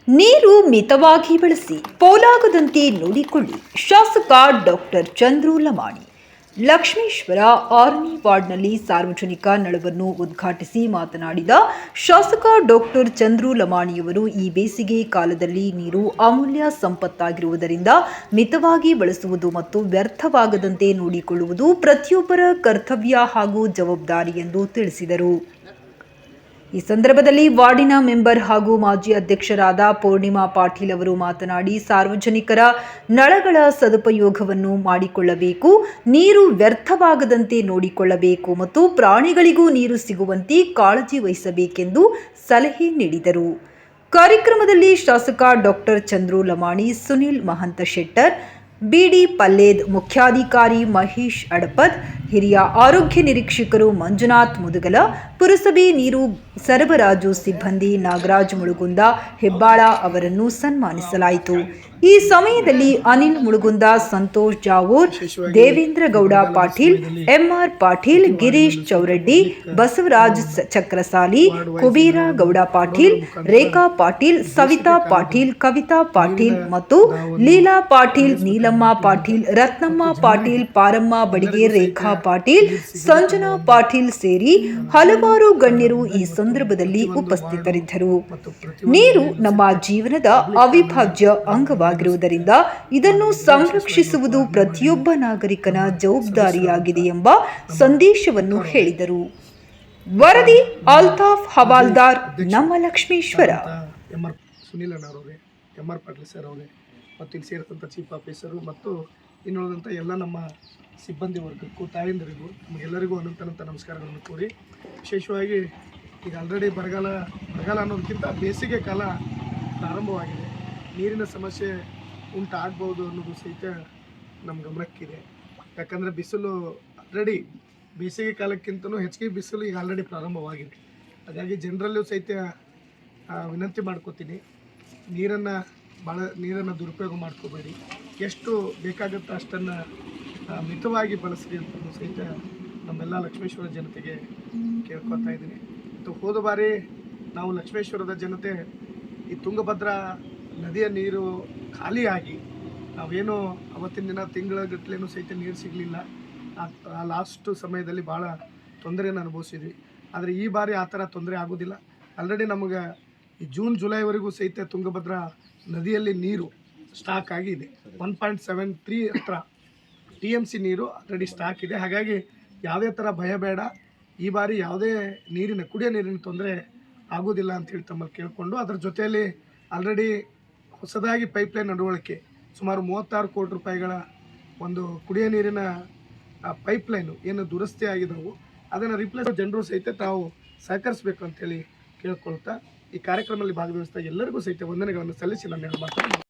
ನೀರು ಮಿತವಾಗಿ ಬಳಸಿ ಪೋಲಾಗದಂತೆ ನೋಡಿಕೊಳ್ಳಿ. ಶಾಸಕ ಡಾಕ್ಟರ್ ಚಂದ್ರು ಲಮಾಣಿ. ಲಕ್ಷ್ಮೇಶ್ವರ 6ನೇ ವಾರ್ಡ್ನಲ್ಲಿ ಸಾರ್ವಜನಿಕ ನಳವನ್ನು ಉದ್ಘಾಟಿಸಿ ಮಾತನಾಡಿದ ಶಾಸಕ ಡಾಕ್ಟರ್ ಚಂದ್ರು ಲಮಾಣಿಯವರು, ಈ ಬೇಸಿಗೆ ಕಾಲದಲ್ಲಿ ನೀರು ಅಮೂಲ್ಯ ಸಂಪತ್ತಾಗಿರುವುದರಿಂದ ಮಿತವಾಗಿ ಬಳಸುವುದು ಮತ್ತು ವ್ಯರ್ಥವಾಗದಂತೆ ನೋಡಿಕೊಳ್ಳುವುದು ಪ್ರತಿಯೊಬ್ಬರ ಕರ್ತವ್ಯ ಹಾಗೂ ಜವಾಬ್ದಾರಿ ಎಂದು ತಿಳಿಸಿದರು. ಈ ಸಂದರ್ಭದಲ್ಲಿ ವಾರ್ಡಿನ ಮೆಂಬರ್ ಹಾಗೂ ಮಾಜಿ ಅಧ್ಯಕ್ಷರಾದ ಪೂರ್ಣಿಮಾ ಪಾಟೀಲ್ ಅವರು ಮಾತನಾಡಿ, ಸಾರ್ವಜನಿಕರ ನಳಗಳ ಸದುಪಯೋಗವನ್ನು ಮಾಡಿಕೊಳ್ಳಬೇಕು, ನೀರು ವ್ಯರ್ಥವಾಗದಂತೆ ನೋಡಿಕೊಳ್ಳಬೇಕು ಮತ್ತು ಪ್ರಾಣಿಗಳಿಗೂ ನೀರು ಸಿಗುವಂತೆ ಕಾಳಜಿ ವಹಿಸಬೇಕೆಂದು ಸಲಹೆ ನೀಡಿದರು. ಕಾರ್ಯಕ್ರಮದಲ್ಲಿ ಶಾಸಕ ಡಾಕ್ಟರ್ ಚಂದ್ರು ಲಮಾಣಿ, ಸುನಿಲ್ ಮಹಂತಶೆಟ್ಟರ್, ಬಿಡಿ ಪಲ್ಲೇದ್, ಮುಖ್ಯಾಧಿಕಾರಿ ಮಹೇಶ್ ಅಡಪದ್, ಹಿರಿಯ ಆರೋಗ್ಯ ನಿರೀಕ್ಷಕರು ಮಂಜುನಾಥ್ ಮುದುಗಲ, ಪುರಸಭೆ ನೀರು ಸರಬರಾಜು ಸಿಬ್ಬಂದಿ ನಾಗರಾಜ್ ಮುಳುಗುಂದ ಹೆಬ್ಬಾಳ ಅವರನ್ನು ಸನ್ಮಾನಿಸಲಾಯಿತು. ಈ ಸಮಯದಲ್ಲಿ ಅನಿಲ್ ಮುಳುಗುಂದ, ಸಂತೋಷ್ ಜಾವೂರ್, ದೇವೇಂದ್ರ ಗೌಡ ಪಾಟೀಲ್, ಎಂಆರ್ ಪಾಟೀಲ್, ಗಿರೀಶ್ ಚೌರಡ್ಡಿ, ಬಸವರಾಜ್ ಚಕ್ರಸಾಲಿ, ಕುಬೇರ ಗೌಡ ಪಾಟೀಲ್, ರೇಖಾ ಪಾಟೀಲ್, ಸವಿತಾ ಪಾಟೀಲ್, ಕವಿತಾ ಪಾಟೀಲ್ ಮತ್ತು ಲೀಲಾ ಪಾಟೀಲ್, ನೀಲಮ್ಮ ಪಾಟೀಲ್, ರತ್ನಮ್ಮ ಪಾಟೀಲ್, ಪಾರಮ್ಮ ಬಡಿಗೆ, ರೇಖಾ ಪಾಟೀಲ್, ಸಂಜನಾ ಪಾಟೀಲ್ ಸೇರಿ ಹಲವಾರು ಗಣ್ಯರು ಈ ಸಂದರ್ಭದಲ್ಲಿ ಉಪಸ್ಥಿತರಿದ್ದರು. ನೀರು ನಮ್ಮ ಜೀವನದ ಅವಿಭಾಜ್ಯ ಅಂಗವಾಗಿರುವುದರಿಂದ ಇದನ್ನು ಸಂರಕ್ಷಿಸುವುದು ಪ್ರತಿಯೊಬ್ಬ ನಾಗರಿಕನ ಜವಾಬ್ದಾರಿಯಾಗಿದೆ ಎಂಬ ಸಂದೇಶವನ್ನು ಹೇಳಿದರು. ವರದಿ ಅಲ್ತಾಫ್ ಹವಾಲ್ದಾರ್, ನಮ್ಮ ಲಕ್ಷ್ಮೇಶ್ವರ. ಸುನಿಲ್ ಅಣ್ಣರವರೇ, ಎಂಆರ್ ಪಾಟೀಲ್ ಸರ್ ಅವರೇ ಮತ್ತು ಇಲ್ಲಿ ಸೇರಿದಂಥ ಚೀಫ್ ಆಫೀಸರು ಮತ್ತು ಇನ್ನುಳಿದಂಥ ಎಲ್ಲ ನಮ್ಮ ಸಿಬ್ಬಂದಿ ವರ್ಗಕ್ಕೂ, ತಾಯಂದಿರಿಗೂ, ನಮಗೆಲ್ಲರಿಗೂ ಅನಂತ ನಮಸ್ಕಾರಗಳನ್ನು ಕೋರಿ, ವಿಶೇಷವಾಗಿ ಈಗ ಆಲ್ರೆಡಿ ಬರಗಾಲ ಅನ್ನೋದಕ್ಕಿಂತ ಬೇಸಿಗೆ ಕಾಲ ಪ್ರಾರಂಭವಾಗಿದೆ. ನೀರಿನ ಸಮಸ್ಯೆ ಉಂಟಾಗ್ಬೋದು ಅನ್ನೋದು ಸಹಿತ ನಮ್ಮ ಗಮನಕ್ಕಿದೆ. ಯಾಕಂದರೆ ಬಿಸಿಲು ಆಲ್ರೆಡಿ ಬೇಸಿಗೆ ಕಾಲಕ್ಕಿಂತಲೂ ಹೆಚ್ಚಿಗೆ ಬಿಸಿಲು ಈಗ ಆಲ್ರೆಡಿ ಪ್ರಾರಂಭವಾಗಿದೆ. ಹಾಗಾಗಿ ಜನರಲ್ಲೂ ಸಹಿತ ವಿನಂತಿ ಮಾಡ್ಕೋತೀನಿ, ನೀರನ್ನು ದುರುಪಯೋಗ ಮಾಡ್ಕೋಬೇಡಿ, ಎಷ್ಟು ಬೇಕಾಗುತ್ತೋ ಅಷ್ಟನ್ನು ಮಿತವಾಗಿ ಬಳಸ್ರಿ ಅಂತ ಸಹಿತ ನಮ್ಮೆಲ್ಲ ಲಕ್ಷ್ಮೇಶ್ವರ ಜನತೆಗೆ ಕೇಳ್ಕೊತಾ ಇದ್ದೀನಿ. ಮತ್ತು ಹೋದ ಬಾರಿ ನಾವು ಲಕ್ಷ್ಮೇಶ್ವರದ ಜನತೆ ಈ ತುಂಗಭದ್ರಾ ನದಿಯ ನೀರು ಖಾಲಿಯಾಗಿ ನಾವೇನೋ ಅವತ್ತಿನ ದಿನ ತಿಂಗಳಗಟ್ಟಲೆನೂ ಸಹಿತ ನೀರು ಸಿಗಲಿಲ್ಲ. ಆ ಲಾಸ್ಟ್ ಸಮಯದಲ್ಲಿ ಭಾಳ ತೊಂದರೆಯನ್ನು ಅನುಭವಿಸಿದ್ವಿ. ಆದರೆ ಈ ಬಾರಿ ಆ ಥರ ತೊಂದರೆ ಆಗೋದಿಲ್ಲ. ಆಲ್ರೆಡಿ ನಮಗೆ ಈ ಜೂನ್ ಜುಲೈವರೆಗೂ ಸಹಿತ ತುಂಗಭದ್ರಾ ನದಿಯಲ್ಲಿ ನೀರು ಸ್ಟಾಕ್ ಆಗಿದೆ. 1.73 ಹತ್ರ TMC ನೀರು ಆಲ್ರೆಡಿ ಸ್ಟಾಕ್ ಇದೆ. ಹಾಗಾಗಿ ಯಾವುದೇ ಥರ ಭಯ ಬೇಡ. ಈ ಬಾರಿ ಯಾವುದೇ ಕುಡಿಯೋ ನೀರಿನ ತೊಂದರೆ ಆಗೋದಿಲ್ಲ ಅಂಥೇಳಿ ತಮ್ಮಲ್ಲಿ ಕೇಳಿಕೊಂಡು, ಅದರ ಜೊತೆಯಲ್ಲಿ ಆಲ್ರೆಡಿ ಹೊಸದಾಗಿ ಪೈಪ್ಲೈನ್ ನಡವಳಿಕೆ ಸುಮಾರು 36 ಕೋಟಿ ರೂಪಾಯಿಗಳ ಒಂದು ಕುಡಿಯೋ ನೀರಿನ ಪೈಪ್ಲೈನು ಏನು ದುರಸ್ತಿ ಆಗಿದ್ದವು ಅದನ್ನು ರಿಪ್ಲೇಸ್ ಜನರು ಸಹಿತ ತಾವು ಸಹಕರಿಸಬೇಕು ಅಂತೇಳಿ ಕೇಳ್ಕೊಳ್ತಾ, ಈ ಕಾರ್ಯಕ್ರಮದಲ್ಲಿ ಭಾಗವಹಿಸ್ತಾ ಎಲ್ಲರಿಗೂ ಸಹಿತ ವಂದನೆಗಳನ್ನು ಸಲ್ಲಿಸಿ ನಾನು ಮಾತಾಡ್ತೀನಿ.